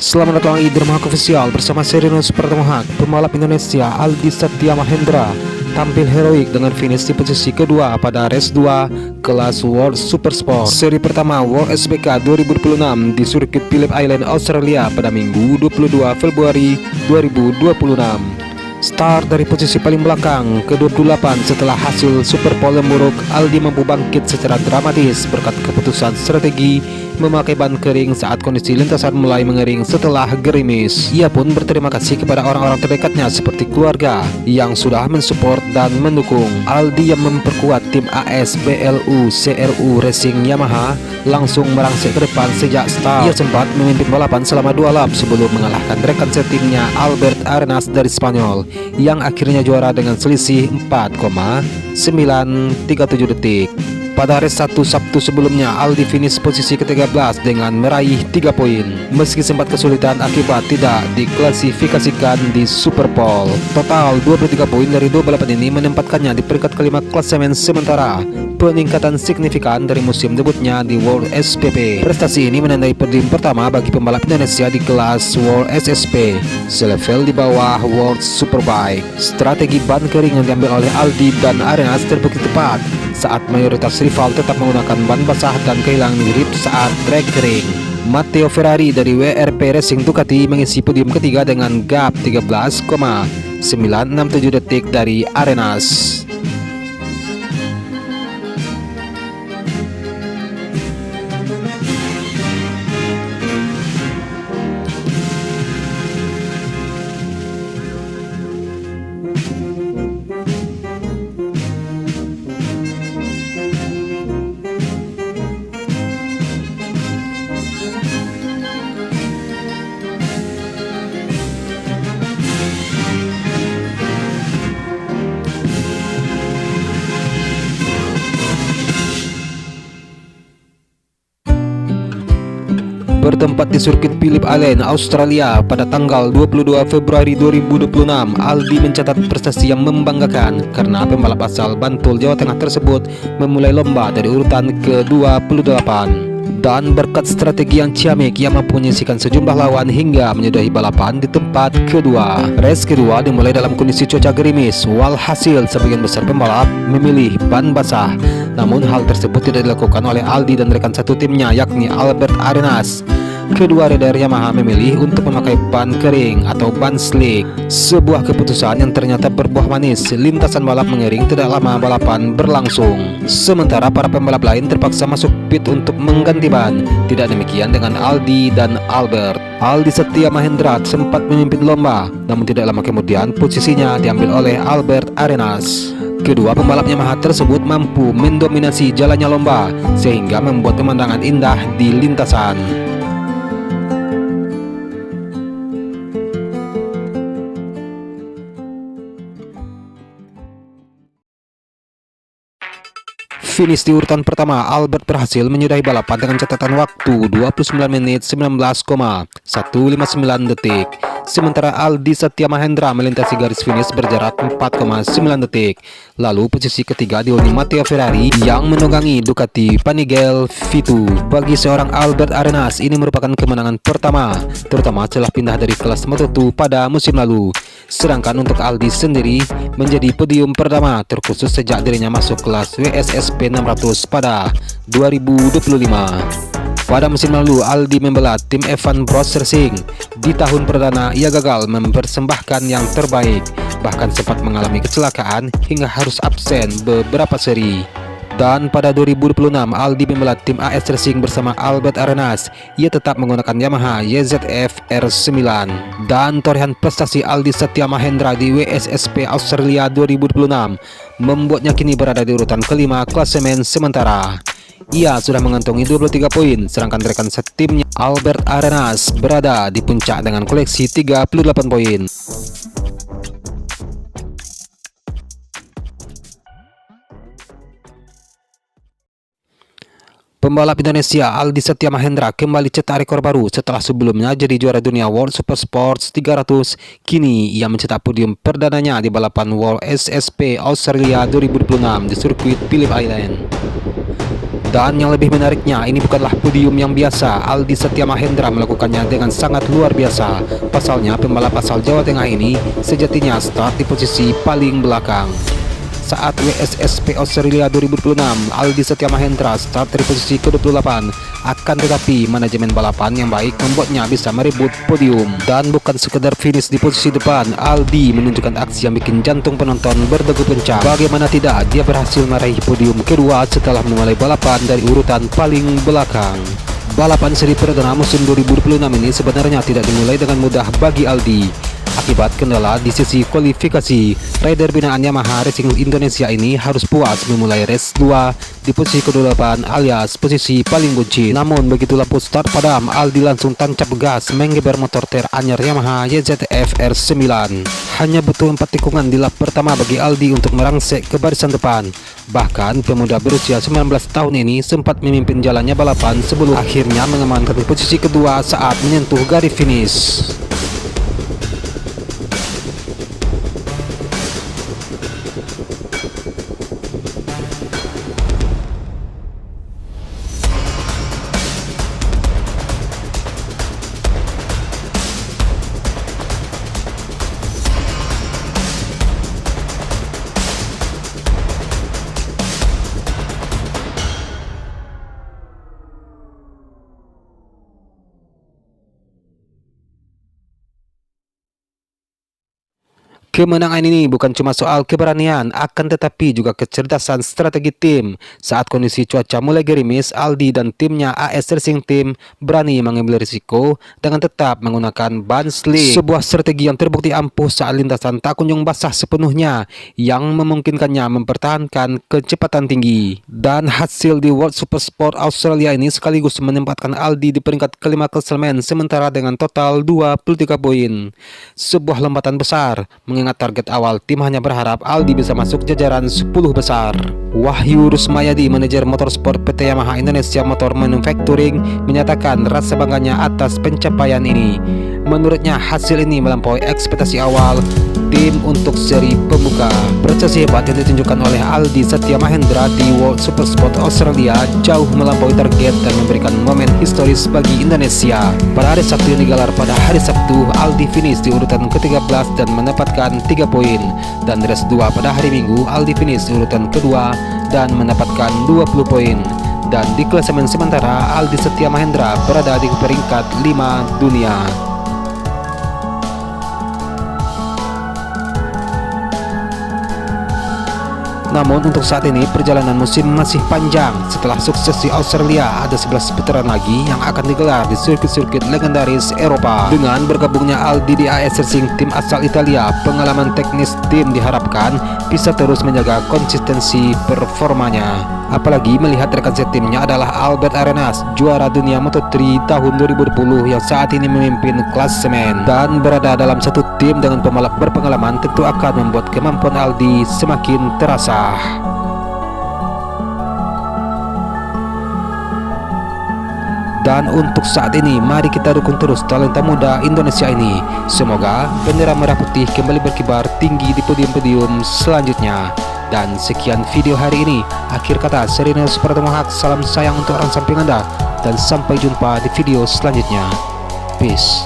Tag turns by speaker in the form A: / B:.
A: Selamat datang di Dermaga Official bersama Serinus Pertemuan. Pembalap Indonesia Aldi Satya Mahendra tampil heroik dengan finish di posisi kedua pada race 2 kelas World Super Sport seri pertama World SBK 2026 di sirkuit Phillip Island, Australia pada Minggu 22 Februari 2026. Start dari posisi paling belakang ke-28 setelah hasil Super Pole buruk, Aldi mampu bangkit secara dramatis berkat keputusan strategi memakai ban kering saat kondisi lintasan mulai mengering setelah gerimis. Ia pun berterima kasih kepada orang-orang terdekatnya seperti keluarga yang sudah mensupport dan mendukung. Aldi yang memperkuat tim AS BLU CRU Racing Yamaha langsung merangsek ke depan sejak start. Ia sempat memimpin balapan selama 2 lap sebelum mengalahkan rekan setimnya Albert Arenas dari Spanyol yang akhirnya juara dengan selisih 4,937 detik. Pada race 1 Sabtu sebelumnya, Aldi finish posisi ke-13 dengan meraih 3 poin meski sempat kesulitan akibat tidak diklasifikasikan di Super Pole. Total 23 poin dari 2 balapan ini menempatkannya di peringkat kelima klasemen sementara, peningkatan signifikan dari musim debutnya di World SPP. Prestasi ini menandai podium pertama bagi pembalap Indonesia di kelas World SSP, selevel di bawah World Superbike. Strategi ban kering yang diambil oleh Aldi dan Arenas terbukti tepat saat mayoritas rival tetap menggunakan ban basah dan kehilangan grip saat track kering. Matteo Ferrari dari WRP Racing Ducati mengisi podium ketiga dengan gap 13,967 detik dari Arenas. Bertempat di sirkuit Phillip Island, Australia pada tanggal 22 Februari 2026, Aldi mencatat prestasi yang membanggakan karena pembalap asal Bantul, Jawa Tengah tersebut memulai lomba dari urutan ke-28. Dan berkat strategi yang ciamik, ia mampu menyisihkan sejumlah lawan hingga menyudahi balapan di tempat kedua. Race kedua dimulai dalam kondisi cuaca gerimis, walhasil sebagian besar pembalap memilih ban basah. Namun hal tersebut tidak dilakukan oleh Aldi dan rekan satu timnya yakni Albert Arenas. Kedua rider Yamaha memilih untuk memakai ban kering atau ban slick, sebuah keputusan yang ternyata berbuah manis. Lintasan balap mengering, tidak lama balapan berlangsung. Sementara para pembalap lain terpaksa masuk pit untuk mengganti ban. Tidak demikian dengan Aldi dan Albert. Aldi Satya Mahendra sempat memimpin lomba, namun tidak lama kemudian posisinya diambil oleh Albert Arenas. Kedua pembalap Yamaha tersebut mampu mendominasi jalannya lomba sehingga membuat pemandangan indah di lintasan. Finish di urutan pertama, Albert berhasil menyudahi balapan dengan catatan waktu 29 menit 19,159 detik. Sementara Aldi Satya Mahendra melintasi garis finish berjarak 4,9 detik. Lalu posisi ketiga dihuni Matteo Ferrari yang menunggangi Ducati Panigale V2. Bagi seorang Albert Arenas, ini merupakan kemenangan pertama, terutama setelah pindah dari kelas Moto2 pada musim lalu. Sedangkan untuk Aldi sendiri menjadi podium pertama terkhusus sejak dirinya masuk kelas WSSP 600 pada 2025. Pada musim lalu, Aldi membela tim Evan Bros Racing. Di tahun perdana, ia gagal mempersembahkan yang terbaik, bahkan sempat mengalami kecelakaan hingga harus absen beberapa seri. Dan pada 2026, Aldi membela tim AS Racing bersama Albert Arenas. Ia tetap menggunakan Yamaha YZF R9. Dan torehan prestasi Aldi Satya Mahendra di WSSP Australia 2026 membuatnya kini berada di urutan kelima klasemen sementara. Ia sudah mengantongi 23 poin, sedangkan rekan setimnya Albert Arenas berada di puncak dengan koleksi 38 poin. Pembalap Indonesia Aldi Satya Mahendra kembali cetak rekor baru setelah sebelumnya jadi juara dunia World Super Sports 300. Kini ia mencetak podium perdananya di balapan World SSP Australia 2026 di sirkuit Phillip Island. Dan yang lebih menariknya, ini bukanlah podium yang biasa. Aldi Setia Mahendra melakukannya dengan sangat luar biasa. Pasalnya, pembalap asal Jawa Tengah ini sejatinya start di posisi paling belakang. Saat WSSP Australia 2026, Aldi Setia Mahendra start dari posisi ke-28. Akan tetapi, manajemen balapan yang baik membuatnya bisa merebut podium. Dan bukan sekedar finish di posisi depan, Aldi menunjukkan aksi yang bikin jantung penonton berdegup kencang. Bagaimana tidak, dia berhasil meraih podium kedua setelah memulai balapan dari urutan paling belakang. Balapan seri perdana musim 2026 ini sebenarnya tidak dimulai dengan mudah bagi Aldi. Akibat kendala di sisi kualifikasi, rider binaan Yamaha Racing Indonesia ini harus puas memulai race 2 di posisi ke-8 alias posisi paling buncit. Namun begitu lampu start padam, Aldi langsung tancap gas menggeber motor teranyar Yamaha YZF R9. Hanya butuh 4 tikungan di lap pertama bagi Aldi untuk merangsek ke barisan depan. Bahkan pemuda berusia 19 tahun ini sempat memimpin jalannya balapan sebelum akhirnya mengamankan posisi kedua saat menyentuh garis finish. Kemenangan ini bukan cuma soal keberanian, akan tetapi juga kecerdasan strategi tim. Saat kondisi cuaca mulai gerimis, Aldi dan timnya AS Racing Team berani mengambil risiko dengan tetap menggunakan ban slick. Sebuah strategi yang terbukti ampuh saat lintasan tak kunjung basah sepenuhnya, yang memungkinkannya mempertahankan kecepatan tinggi. Dan hasil di World Supersport Australia ini sekaligus menempatkan Aldi di peringkat kelima klasemen sementara dengan total 23 poin. Sebuah lompatan besar, mengingat target awal tim hanya berharap Aldi bisa masuk jajaran 10 besar. Wahyu Rusmayadi, manajer motorsport PT Yamaha Indonesia Motor Manufacturing, menyatakan rasa bangganya atas pencapaian ini. Menurutnya hasil ini melampaui ekspektasi awal tim untuk seri pembuka. Prestasi hebat yang ditunjukkan oleh Aldi Setia Mahendra di World Supersport Australia jauh melampaui target dan memberikan momen historis bagi Indonesia. Pada hari Sabtu yang digelar pada hari Sabtu, Aldi finish di urutan ke-13 dan mendapatkan 3 poin. Dan race 2 pada hari Minggu, Aldi finish di urutan kedua dan mendapatkan 20 poin. Dan di klasemen sementara, Aldi Setia Mahendra berada di peringkat 5 dunia. Namun untuk saat ini perjalanan musim masih panjang. Setelah sukses di Australia, ada 11 putaran lagi yang akan digelar di sirkuit-sirkuit legendaris Eropa. Dengan bergabungnya Aldi di AS Racing Team asal Italia, pengalaman teknis tim diharapkan bisa terus menjaga konsistensi performanya. Apalagi melihat rekan setimnya adalah Albert Arenas, juara dunia Moto3 tahun 2020 yang saat ini memimpin klasemen. Dan berada dalam satu tim dengan pembalap berpengalaman tentu akan membuat kemampuan Aldi semakin terasa. Dan untuk saat ini, mari kita dukung terus talenta muda Indonesia ini. Semoga bendera merah putih kembali berkibar tinggi di podium-podium selanjutnya. Dan sekian video hari ini. Akhir kata, Serinus Pratemohak, salam sayang untuk orang samping Anda. Dan sampai jumpa di video selanjutnya. Peace.